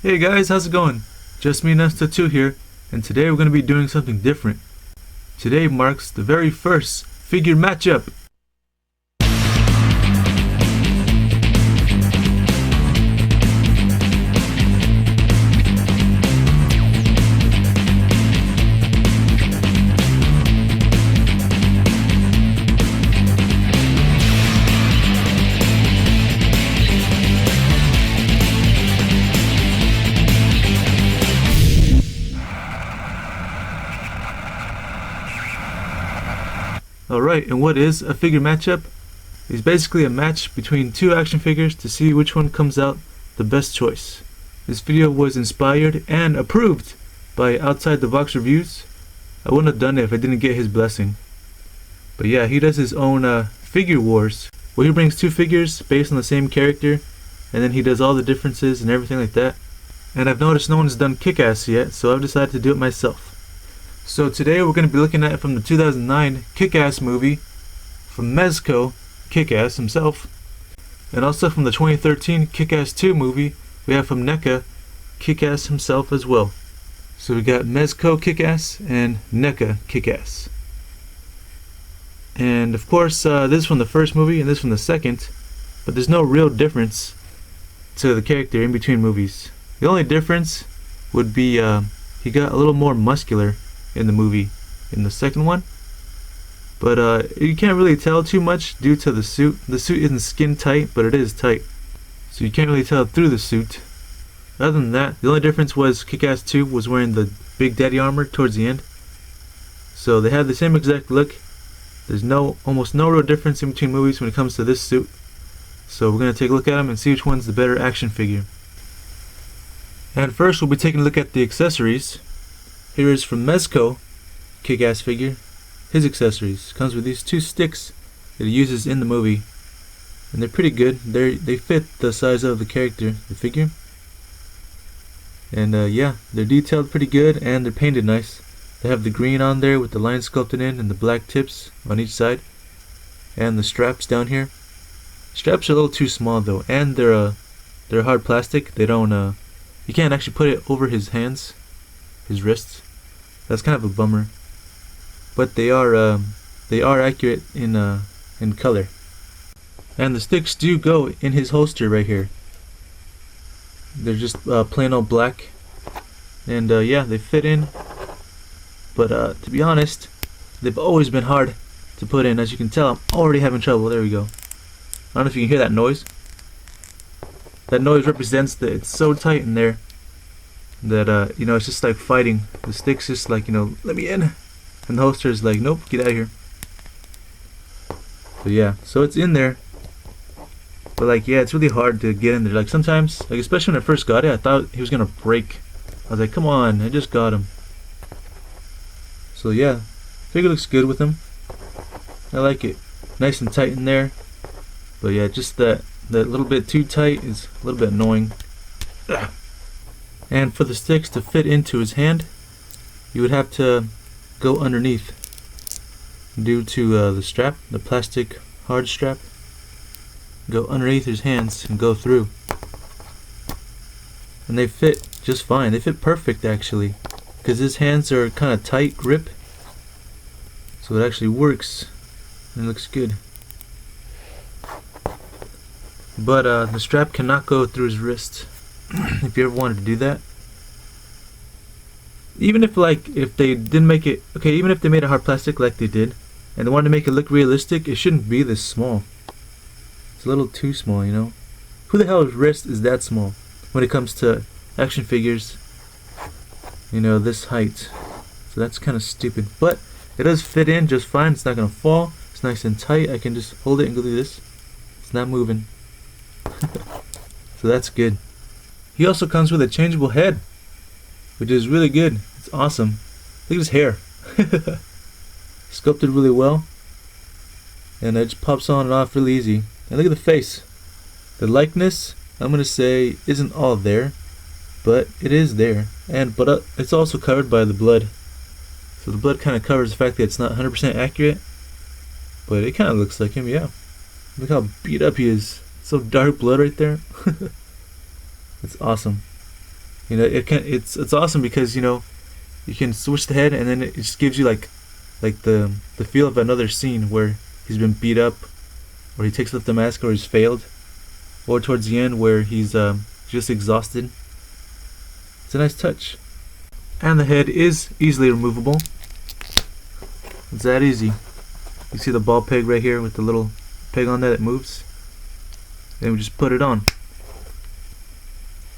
Hey guys, how's it going? Just me, Nesta 2 here, and today we're going to be doing something different. Today marks the very first figure matchup. Alright, and what is a figure matchup? It's basically a match between two action figures to see which one comes out the best choice. This video was inspired and approved by Outside the Box Reviews. I wouldn't have done it if I didn't get his blessing. But yeah, he does his own figure wars, where he brings two figures based on the same character, and then he does all the differences and everything like that. And I've noticed no one's done Kick-Ass yet, so I've decided to do it myself. So today we're going to be looking at it from the 2009 Kick-Ass movie from Mezco, Kick-Ass himself, and also from the 2013 Kick-Ass 2 movie we have from NECA, Kick-Ass himself as well. So we got Mezco Kick-Ass and NECA Kick-Ass. And of course this is from the first movie and this from the second, but there's no real difference to the character in between movies. The only difference would be he got a little more muscular in the movie in the second one, but you can't really tell too much due to the suit. The suit isn't skin tight, but it is tight, so you can't really tell through the suit. Other than that, the only difference was Kick-Ass 2 was wearing the Big Daddy armor towards the end, so they had the same exact look. There's almost no real difference in between movies when it comes to this suit, so we're going to take a look at them and see which one's the better action figure. And first we'll be taking a look at the accessories. Here is from Mezco Kick-Ass figure. His accessories comes with these two sticks that he uses in the movie, and they're pretty good. They fit the size of the character, the figure, and yeah, they're detailed pretty good and they're painted nice. They have the green on there with the lines sculpted in and the black tips on each side, and the straps down here. Straps are a little too small though, and they're hard plastic. They don't you can't actually put it over his hands, his wrists. That's kind of a bummer, but they are accurate in color. And the sticks do go in his holster right here. They're just plain old black, and yeah, they fit in. But to be honest, they've always been hard to put in. As you can tell, I'm already having trouble. There we go. I don't know if you can hear that noise. That noise represents that it's so tight in there that you know, it's just like fighting. The stick's just like, you know, let me in, and the holster is like, nope, get out of here. So yeah, so it's in there, but like, yeah, it's really hard to get in there. Like sometimes, like especially when I first got it, I thought he was gonna break. I was like, come on, I just got him. So yeah, figure looks good with him. I like it, nice and tight in there. But yeah, just that little bit too tight is a little bit annoying. Ugh. And for the sticks to fit into his hand, you would have to go underneath due to the strap, the plastic hard strap. Go underneath his hands and go through. And they fit just fine. They fit perfect actually, because his hands are kind of tight grip. So it actually works and it looks good. But the strap cannot go through his wrist. If you ever wanted to do that, even if they didn't make it, okay, even if they made it hard plastic like they did, and they wanted to make it look realistic, it shouldn't be this small. It's a little too small, you know. Who the hell's wrist is that small when it comes to action figures? You know, this height. So that's kind of stupid, but it does fit in just fine. It's not gonna fall. It's nice and tight. I can just hold it and go do this. It's not moving. So that's good. He also comes with a changeable head, which is really good. It's awesome. Look at his hair. Sculpted really well, and it just pops on and off really easy. And look at the face. The likeness, I'm gonna say, isn't all there, but it is there. But it's also covered by the blood. So the blood kind of covers the fact that it's not 100% accurate, but it kind of looks like him. Yeah. Look how beat up he is. So dark blood right there. It's awesome. You know, it's awesome because you know you can switch the head and then it just gives you like the feel of another scene where he's been beat up, or he takes off the mask, or he's failed, or towards the end where he's just exhausted. It's a nice touch. And the head is easily removable. It's that easy. You see the ball peg right here with the little peg on that moves. Then we just put it on.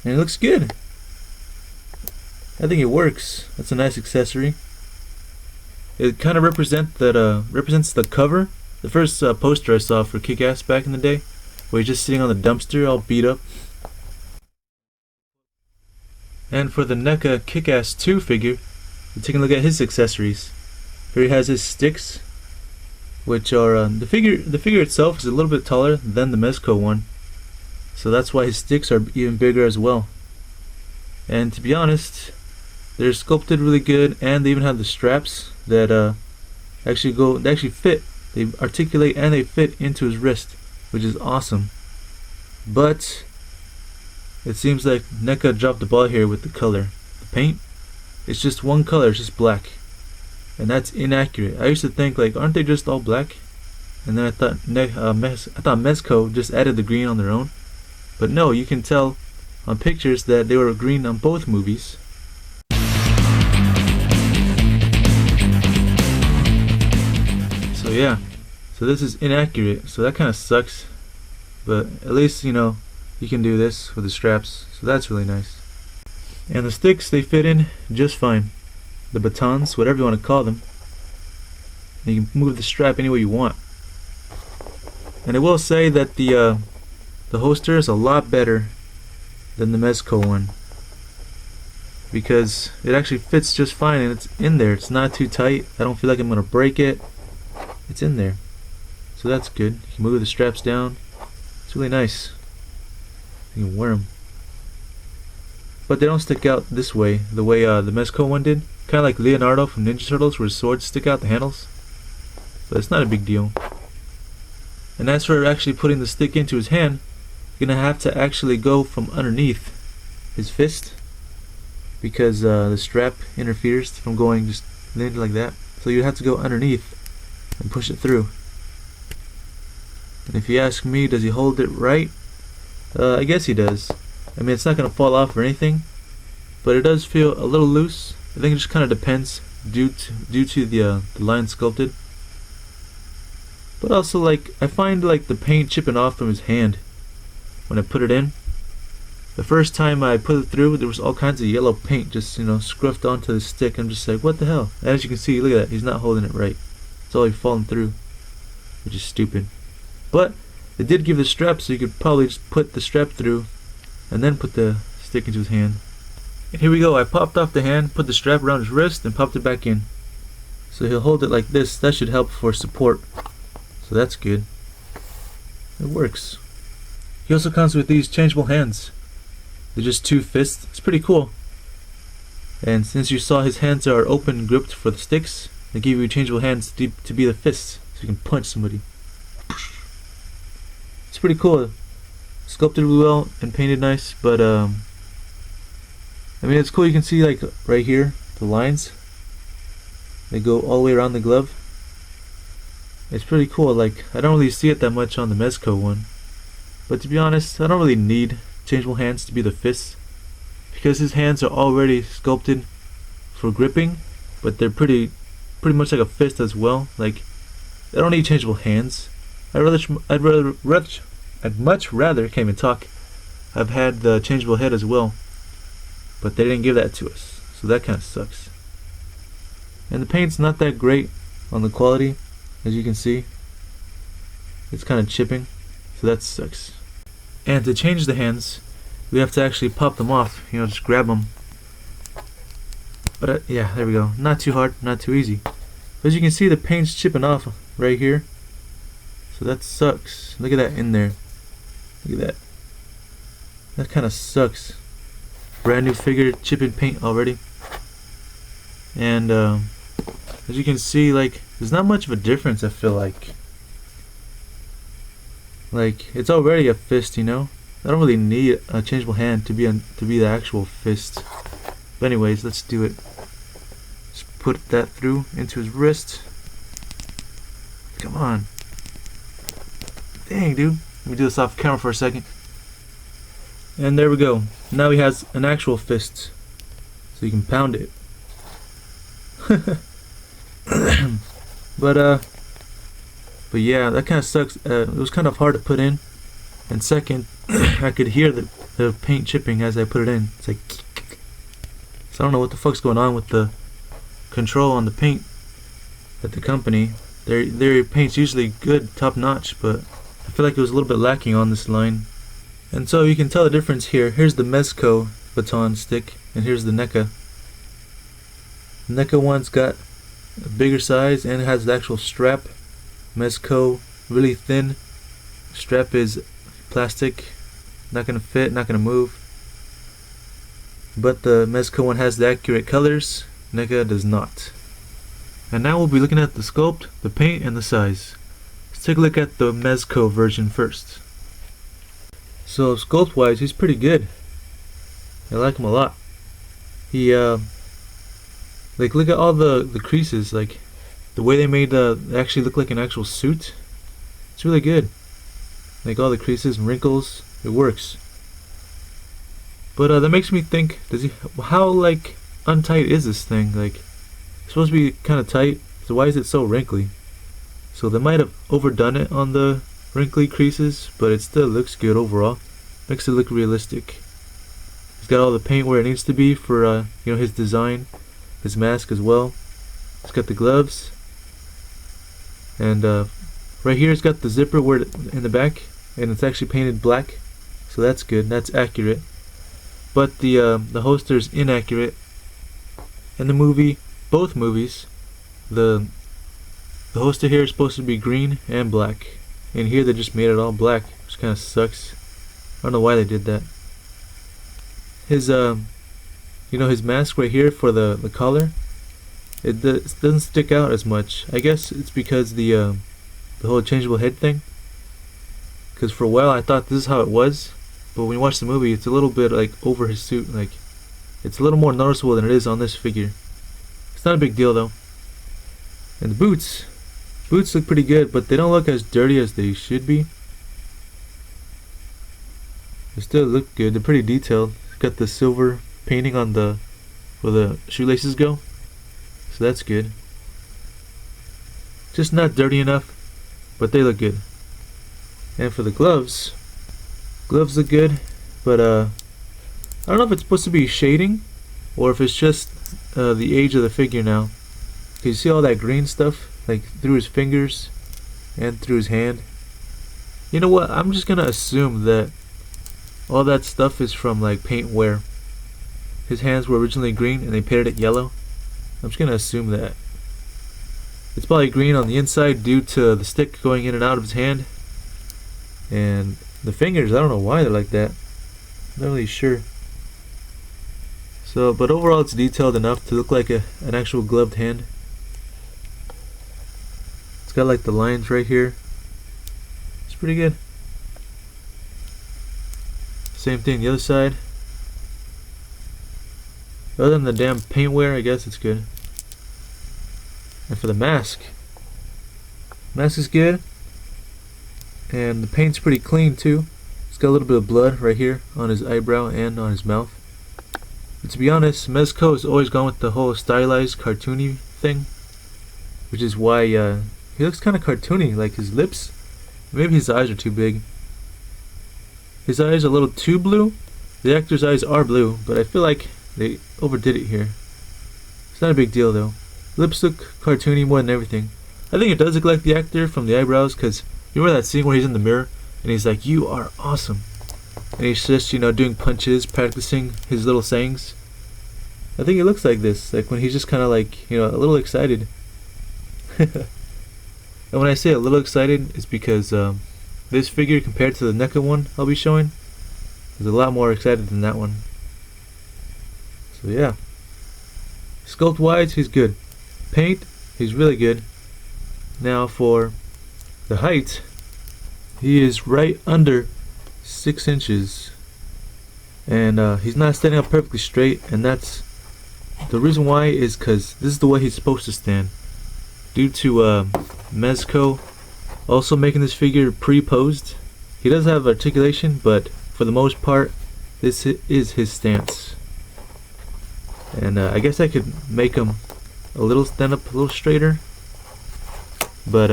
And it looks good. I think it works. That's a nice accessory. It kind of represents the cover. The first poster I saw for Kick-Ass back in the day, where he's just sitting on the dumpster all beat up. And for the NECA Kick-Ass 2 figure, we're taking a look at his accessories. Here he has his sticks, which are the figure itself is a little bit taller than the Mezco one, so that's why his sticks are even bigger as well. And to be honest, they're sculpted really good, and they even have the straps that actually fit. They articulate and they fit into his wrist, which is awesome. But it seems like NECA dropped the ball here with the color. The paint, it's just one color, it's just black. And that's inaccurate. I used to think like, aren't they just all black? And then I thought Mezco just added the green on their own. But no, you can tell on pictures that they were green on both movies. So yeah, so this is inaccurate, so that kind of sucks. But at least, you know, you can do this with the straps, so that's really nice. And the sticks, they fit in just fine. The batons, whatever you want to call them. And you can move the strap any way you want. And I will say that the holster is a lot better than the Mezco one, because it actually fits just fine and it's in there. It's not too tight. I don't feel like I'm gonna break it. It's in there, so that's good. You can move the straps down. It's really nice. You can wear them, but they don't stick out this way, the way the Mezco one did. Kind of like Leonardo from Ninja Turtles, where his swords stick out the handles. But it's not a big deal. And as for actually putting the stick into his hand, you're gonna have to actually go from underneath his fist, because the strap interferes from going just like that. So you have to go underneath and push it through. And if you ask me, does he hold it right? I guess he does. I mean, it's not gonna fall off or anything, but it does feel a little loose. I think it just kind of depends due to the line sculpted. But also, like, I find like the paint chipping off from his hand when I put it in. The first time I put it through, there was all kinds of yellow paint just, you know, scruffed onto the stick. I'm just like, what the hell? And as you can see, look at that, he's not holding it right. It's all falling through, which is stupid. But they did give the strap, so you could probably just put the strap through and then put the stick into his hand. And here we go. I popped off the hand, put the strap around his wrist, and popped it back in. So he'll hold it like this. That should help for support. So that's good. It works. He also comes with these changeable hands. They're just two fists. It's pretty cool. And since you saw his hands are open gripped for the sticks, they give you changeable hands to be the fists, so you can punch somebody. It's pretty cool. Sculpted really well and painted nice, but I mean, it's cool. You can see like right here the lines. They go all the way around the glove. It's pretty cool. Like, I don't really see it that much on the Mezco one, but to be honest, I don't really need changeable hands to be the fists, because his hands are already sculpted for gripping, but they're pretty much like a fist as well. Like, I don't need changeable hands. I'd much rather, can't even talk, have had the changeable head as well, but they didn't give that to us, so that kind of sucks. And the paint's not that great on the quality, as you can see. It's kind of chipping, so that sucks. And to change the hands, we have to actually pop them off, you know, just grab them. But yeah, there we go. Not too hard, not too easy. But as you can see, the paint's chipping off right here, so that sucks. Look at that in there. Look at that. That kind of sucks. Brand new figure, chipping paint already. And as you can see, like, there's not much of a difference, I feel like. Like, it's already a fist, you know? I don't really need a changeable hand to be the actual fist. But anyways, let's do it. Just put that through into his wrist. Come on. Dang, dude. Let me do this off camera for a second. And there we go. Now he has an actual fist. So you can pound it. But yeah, that kind of sucks. It was kind of hard to put in. And second, I could hear the paint chipping as I put it in. It's like, so I don't know what the fuck's going on with the control on the paint at the company. Their paint's usually good, top notch, but I feel like it was a little bit lacking on this line. And so you can tell the difference here. Here's the Mezco baton stick, and here's the Neca. The Neca one's got a bigger size and it has the actual strap. Mezco, really thin. Strap is plastic, not gonna fit, not gonna move. But the Mezco one has the accurate colors, Neca does not. And now we'll be looking at the sculpt, the paint, and the size. Let's take a look at the Mezco version first. So sculpt wise, he's pretty good. I like him a lot. He like, look at all the creases, like the way they made they actually look like an actual suit. It's really good. Like all the creases and wrinkles, it works. But that makes me think, how like untight is this thing? Like, it's supposed to be kind of tight, so why is it so wrinkly? So they might have overdone it on the wrinkly creases, but it still looks good overall. Makes it look realistic. He's got all the paint where it needs to be for you know, his design, his mask as well. He's got the gloves, and right here it's got the zipper in the back, and it's actually painted black, so that's good. That's accurate. But the holster's inaccurate. In the movie, both movies, the holster here is supposed to be green and black, and here they just made it all black, which kind of sucks. I don't know why they did that. His you know, his mask right here for the collar, it doesn't stick out as much. I guess it's because the whole changeable head thing. Because for a while I thought this is how it was, but when you watch the movie, it's a little bit like over his suit. Like, it's a little more noticeable than it is on this figure. It's not a big deal though. And the boots look pretty good, but they don't look as dirty as they should be. They still look good. They're pretty detailed. It's got the silver painting on where the shoelaces go, so that's good. Just not dirty enough, but they look good. And for the gloves look good, but I don't know if it's supposed to be shading or if it's just the age of the figure now. Can you see all that green stuff like through his fingers and through his hand? You know what, I'm just gonna assume that all that stuff is from like paint wear. His hands were originally green and they painted it yellow. I'm just gonna assume that. It's probably green on the inside due to the stick going in and out of his hand. And the fingers, I don't know why they're like that. I'm not really sure. So, but overall it's detailed enough to look like an actual gloved hand. It's got like the lines right here. It's pretty good. Same thing the other side. Other than the damn paint wear, I guess it's good. And for the mask is good. And the paint's pretty clean too. It's got a little bit of blood right here on his eyebrow and on his mouth. But to be honest, Mezco has always gone with the whole stylized cartoony thing, which is why he looks kind of cartoony. Like his lips, maybe his eyes are too big. His eyes are a little too blue. The actor's eyes are blue, but I feel like they overdid it here. It's not a big deal though. Lips look cartoony more than everything. I think it does look like the actor from the eyebrows, because you remember that scene where he's in the mirror and he's like, "You are awesome," and he's just, you know, doing punches, practicing his little sayings. I think it looks like this, like when he's just kind of like, you know, a little excited. And when I say a little excited, it's because this figure compared to the NECA one I'll be showing is a lot more excited than that one. So yeah, sculpt wise he's good. Paint, he's really good. Now for the height, he is right under 6 inches. And he's not standing up perfectly straight, and that's the reason why is because this is the way he's supposed to stand. Due to Mezco also making this figure pre-posed, he does have articulation, but for the most part, this is his stance. And I guess I could make him a little stand up a little straighter, but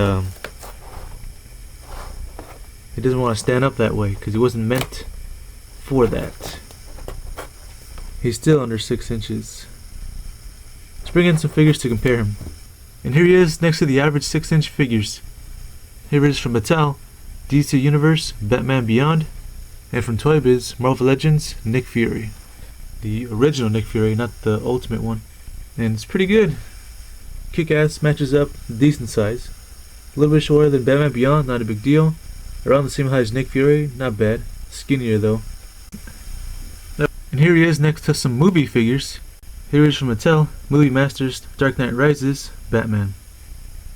he doesn't want to stand up that way because he wasn't meant for that. He's still under 6 inches. Let's bring in some figures to compare him. And here he is next to the average 6-inch figures. Here it is from Mattel, DC Universe, Batman Beyond, and from Toy Biz, Marvel Legends, Nick Fury. The original Nick Fury, not the ultimate one. And it's pretty good. Kick-Ass matches up, decent size. A little bit shorter than Batman Beyond, not a big deal. Around the same height as Nick Fury, not bad. Skinnier though. And here he is next to some movie figures. Here he is from Mattel, Movie Masters, Dark Knight Rises, Batman.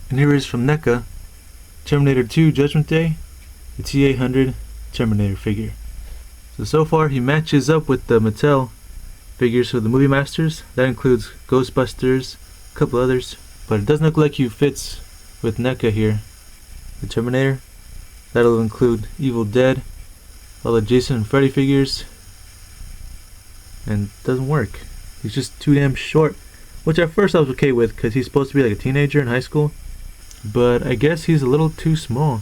And here he is from NECA, Terminator 2 Judgment Day, the T-800 Terminator figure. So far he matches up with the Mattel figures for the Movie Masters. That includes Ghostbusters, a couple others, but it doesn't look like he fits with NECA here. The Terminator, that'll include Evil Dead, all the Jason and Freddy figures, and it doesn't work. He's just too damn short, which at first I was okay with because he's supposed to be like a teenager in high school, but I guess he's a little too small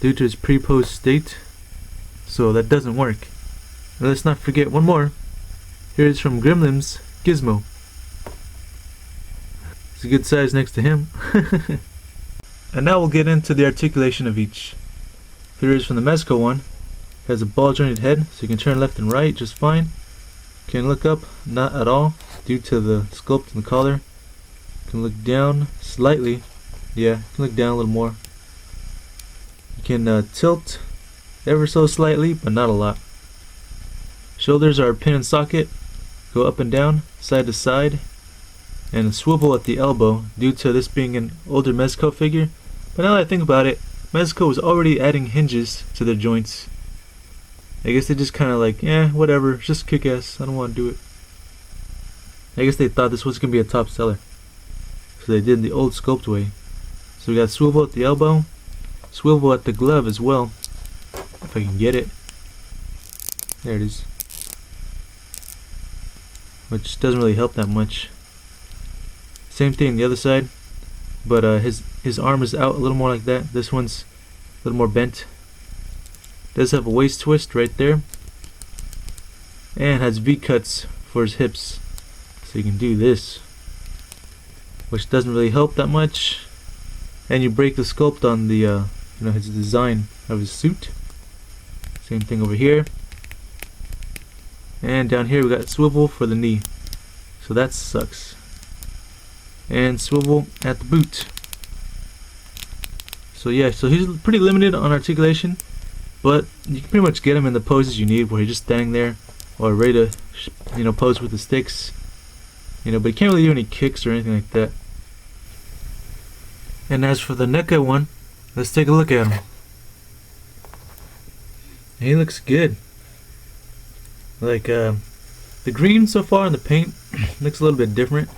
due to his pre-posed state, so that doesn't work. And let's not forget one more. Here it is from Gremlins, Gizmo. It's a good size next to him. And now we'll get into the articulation of each. Here it is from the Mezco one. It has a ball jointed head, so you can turn left and right just fine. Can look up, not at all, due to the sculpt in the collar. Can look down slightly. Yeah, can look down a little more. You can tilt ever so slightly, but not a lot. Shoulders are pin and socket, go up and down, side to side, and a swivel at the elbow due to this being an older Mezco figure. But now that I think about it, Mezco was already adding hinges to their joints. I guess they just kind of like, whatever, just Kick-Ass, I don't want to do it. I guess they thought this was going to be a top seller, so they did the old sculpt way. So we got swivel at the elbow, swivel at the glove as well, if I can get it. There it is. Which doesn't really help that much. Same thing the other side, but his arm is out a little more like that. This one's a little more bent. Does have a waist twist right there, and has V-cuts for his hips, so you can do this, which doesn't really help that much. And you break the sculpt on the his design of his suit. Same thing over here. And down here we got swivel for the knee, so that sucks. And swivel at the boot. So yeah, so he's pretty limited on articulation, but you can pretty much get him in the poses you need, where he's just standing there or ready to pose with the sticks, but you can't really do any kicks or anything like that. And as for the NECA one, let's take a look at him. He looks good. Like the green so far in the paint looks a little bit different,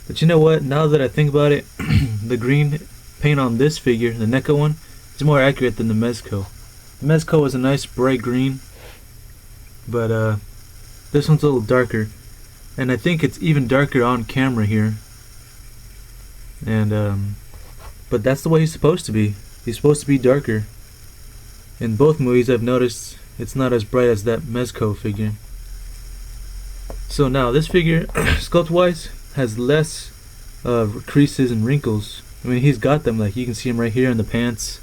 but you know what, now that I think about it, the green paint on this figure, the NECA one, is more accurate than the Mezco. The Mezco was a nice bright green, but this one's a little darker, and I think it's even darker on camera here. And but that's the way he's supposed to be. He's supposed to be darker. In both movies I've noticed it's not as bright as that Mezco figure. So now this figure, sculpt wise, has less creases and wrinkles. I mean, he's got them, like you can see him right here in the pants.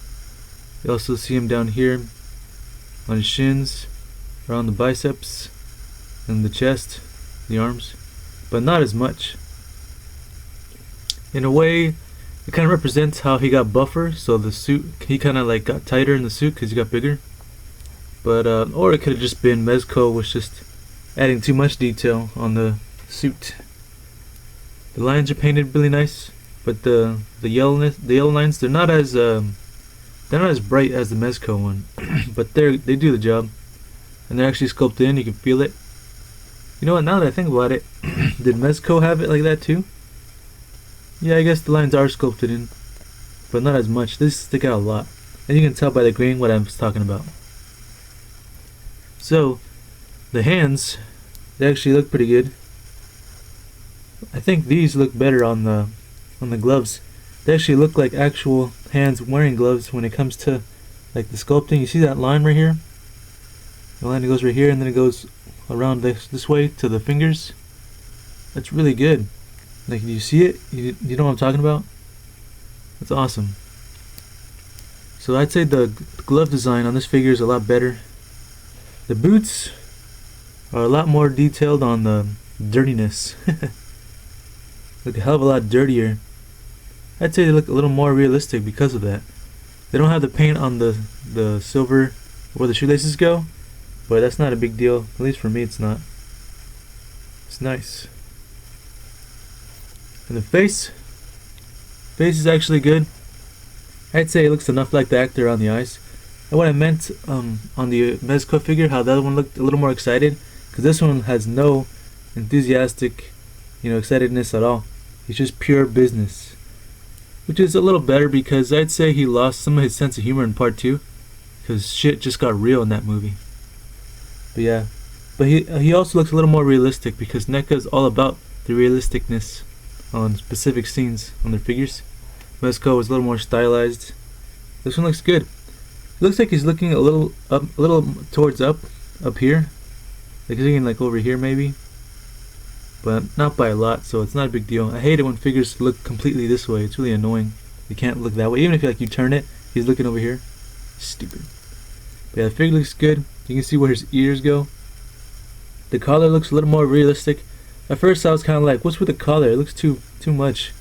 You also see him down here on his shins, around the biceps, and the chest, the arms, but not as much. In a way, it kind of represents how he got buffer, so the suit, he kind of like got tighter in the suit because he got bigger. But or it could have just been Mezco was just adding too much detail on the suit. The lines are painted really nice, but the yellow lines, they're not as They're not as bright as the Mezco one, but they do the job, and they're actually sculpted in. You can feel it. You know what? Now that I think about it, did Mezco have it like that too? Yeah, I guess the lines are sculpted in, but not as much. These stick out a lot, and you can tell by the grain what I was talking about. So, the hands, they actually look pretty good. I think these look better on the gloves. They actually look like actual hands wearing gloves when it comes to like the sculpting. You see that line right here? The line that goes right here, and then it goes around this way to the fingers. That's really good. Like, do you see it? You know what I'm talking about? That's awesome. So I'd say the glove design on this figure is a lot better. The boots are a lot more detailed on the dirtiness. Look a hell of a lot dirtier. I'd say they look a little more realistic because of that. They don't have the paint on the silver where the shoelaces go, but that's not a big deal. At least for me, it's not. It's nice. And the face is actually good. I'd say it looks enough like the actor on the eyes. And what I meant on the Mezco figure, how the other one looked a little more excited, because this one has no enthusiastic, excitedness at all. It's just pure business, which is a little better because I'd say he lost some of his sense of humor in part 2, because shit just got real in that movie. But yeah, but he also looks a little more realistic because NECA is all about the realisticness on specific scenes on their figures. Mezco is a little more stylized. This one looks good. It looks like he's looking a little towards up here, like he's looking like over here maybe, but not by a lot, so it's not a big deal. I hate it when figures look completely this way. It's really annoying. You can't look that way. Even if you turn it, he's looking over here. Stupid. But yeah, the figure looks good. You can see where his ears go. The collar looks a little more realistic. At first I was kind of like, what's with the collar? It looks too much.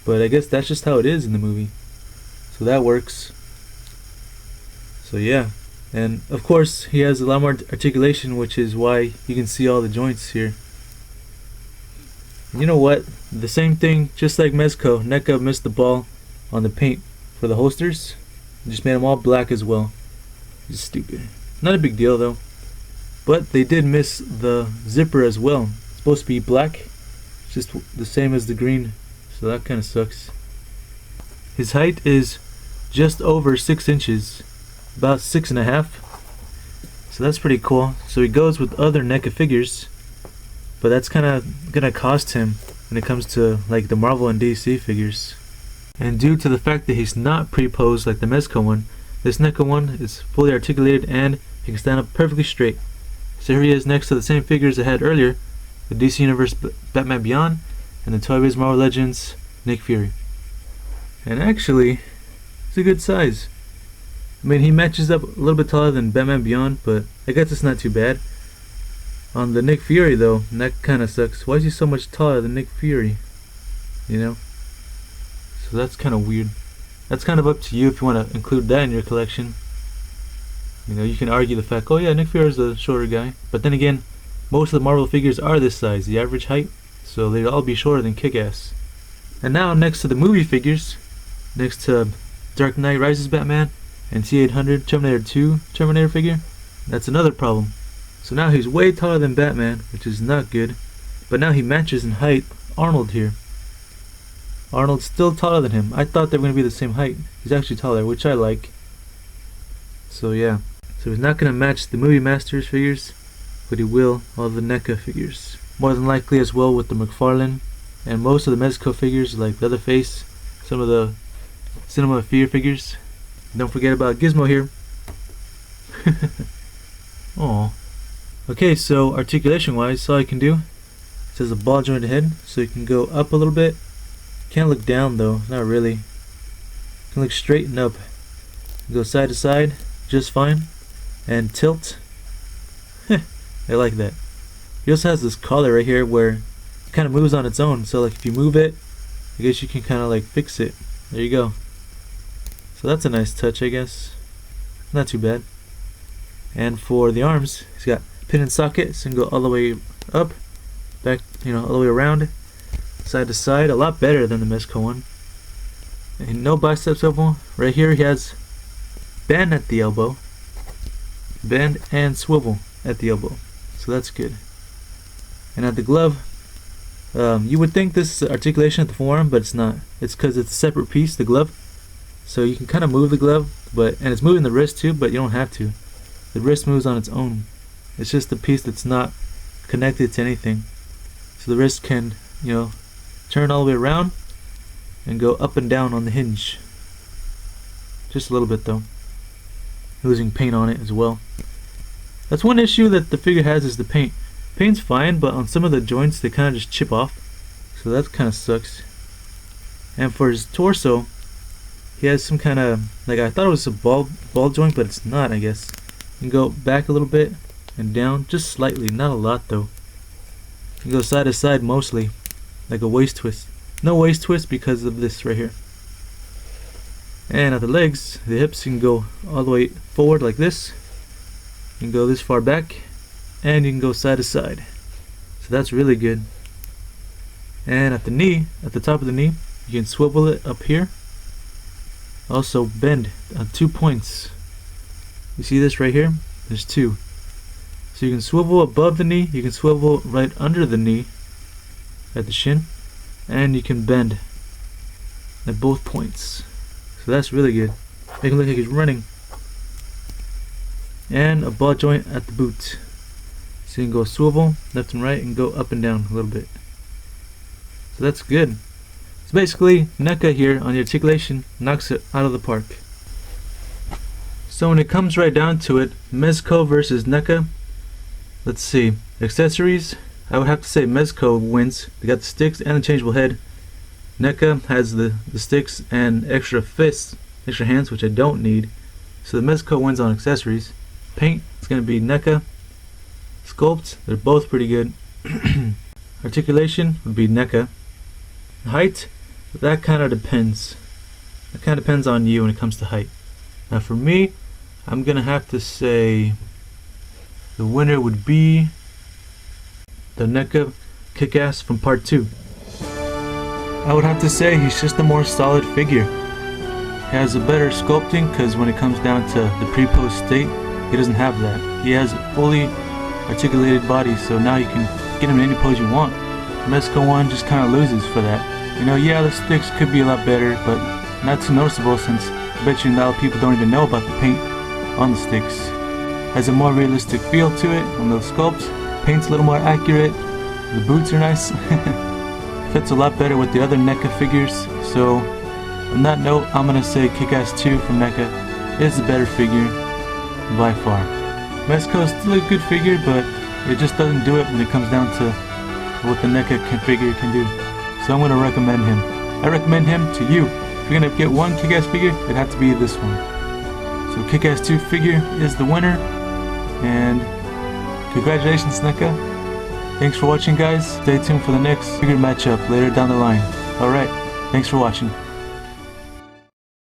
But I guess that's just how it is in the movie. So that works. So yeah. And of course he has a lot more articulation, which is why you can see all the joints here. And you know what? The same thing, just like Mezco, NECA missed the ball on the paint for the holsters. Just made them all black as well. It's stupid. Not a big deal though. But they did miss the zipper as well. It's supposed to be black. It's just the same as the green. So that kind of sucks. His height is just over 6 inches. About 6.5. So that's pretty cool. So he goes with other NECA figures. But that's kind of gonna cost him when it comes to like the Marvel and DC figures. And due to the fact that he's not pre-posed like the Mezco one, this NECA one is fully articulated and he can stand up perfectly straight. So here he is next to the same figures I had earlier, the DC Universe Batman Beyond and the Toy Biz Marvel Legends Nick Fury. And actually, it's a good size. I mean, he matches up a little bit taller than Batman Beyond, but I guess it's not too bad. On the Nick Fury though, that kind of sucks. Why is he so much taller than Nick Fury? So that's kind of weird. That's kind of up to you if you want to include that in your collection. You can argue the fact, oh yeah, Nick Fury is the shorter guy. But then again, most of the Marvel figures are this size, the average height. So they'd all be shorter than Kick-Ass. And now next to the movie figures, next to Dark Knight Rises Batman and T-800 Terminator 2 Terminator figure, that's another problem. So now he's way taller than Batman, which is not good. But now he matches in height Arnold here. Arnold's still taller than him. I thought they were going to be the same height. He's actually taller, which I like. So yeah. So he's not going to match the Movie Masters figures, but he will all the NECA figures. More than likely as well with the McFarlane and most of the Mezco figures like Leatherface, some of the Cinema Fear figures. Don't forget about Gizmo here. Aww. Okay, so articulation wise, all I can do, it says a ball jointed head, so you can go up a little bit. Can't look down though, not really. You can look straight and up. Go side to side, just fine. And tilt. I like that. He also has this collar right here where it kind of moves on its own. So like if you move it, I guess you can kind of like fix it. There you go. So that's a nice touch, I guess. Not too bad. And for the arms, he's got pin and socket, so you can go all the way up, back, all the way around, side to side. A lot better than the Mezco one. And no bicep swivel. Right here he has bend at the elbow. Bend and swivel at the elbow. So that's good. And at the glove, you would think this is articulation at the forearm, but it's not. It's because it's a separate piece, the glove. So you can kind of move the glove, and it's moving the wrist too, but you don't have to. The wrist moves on its own. It's just a piece that's not connected to anything. So the wrist can, turn all the way around and go up and down on the hinge. Just a little bit though. Losing paint on it as well. That's one issue that the figure has, is the paint. Paint's fine, but on some of the joints they kind of just chip off. So that kind of sucks. And for his torso, he has some kind of, I thought it was a ball joint, but it's not, I guess. You can go back a little bit and down, just slightly, not a lot though. You can go side to side mostly, like a waist twist. No waist twist because of this right here. And at the legs, the hips, you can go all the way forward like this. You can go this far back, and you can go side to side. So that's really good. And at the knee, at the top of the knee, you can swivel it up here. Also bend on 2 points. You see this right here? There's 2. So you can swivel above the knee, you can swivel right under the knee at the shin, and you can bend at both points. So that's really good. Make him look like he's running. And a ball joint at the boot. So you can go swivel left and right and go up and down a little bit. So that's good. So basically, NECA here on the articulation knocks it out of the park. So when it comes right down to it, Mezco versus NECA. Let's see. Accessories, I would have to say Mezco wins. They got the sticks and the changeable head. NECA has the sticks and extra fists, extra hands, which I don't need. So the Mezco wins on accessories. Paint, it's going to be NECA. Sculpt, they're both pretty good. Articulation would be NECA. Height, that kind of depends. That kind of depends on you when it comes to height. Now for me, I'm going to have to say the winner would be the NECA Kick-Ass from part 2. I would have to say he's just a more solid figure. He has a better sculpting because when it comes down to the pre-pose state, he doesn't have that. He has a fully articulated body, so now you can get him in any pose you want. Mezco 1 just kind of loses for that. Yeah, the sticks could be a lot better, but not too noticeable since I bet you a lot of people don't even know about the paint on the sticks. Has a more realistic feel to it on those sculpts. Paint's a little more accurate. The boots are nice. Fits a lot better with the other NECA figures. So on that note, I'm gonna say Kick-Ass 2 from NECA is the better figure by far. Mezco is still a good figure, but it just doesn't do it when it comes down to what the NECA figure can do. So I'm gonna recommend him. I recommend him to you. If you're gonna get one Kick-Ass figure, it'd have to be this one. So Kick-Ass 2 figure is the winner, and congratulations NECA. Thanks for watching, guys. Stay tuned for the next figure matchup later down the line. Alright, thanks for watching.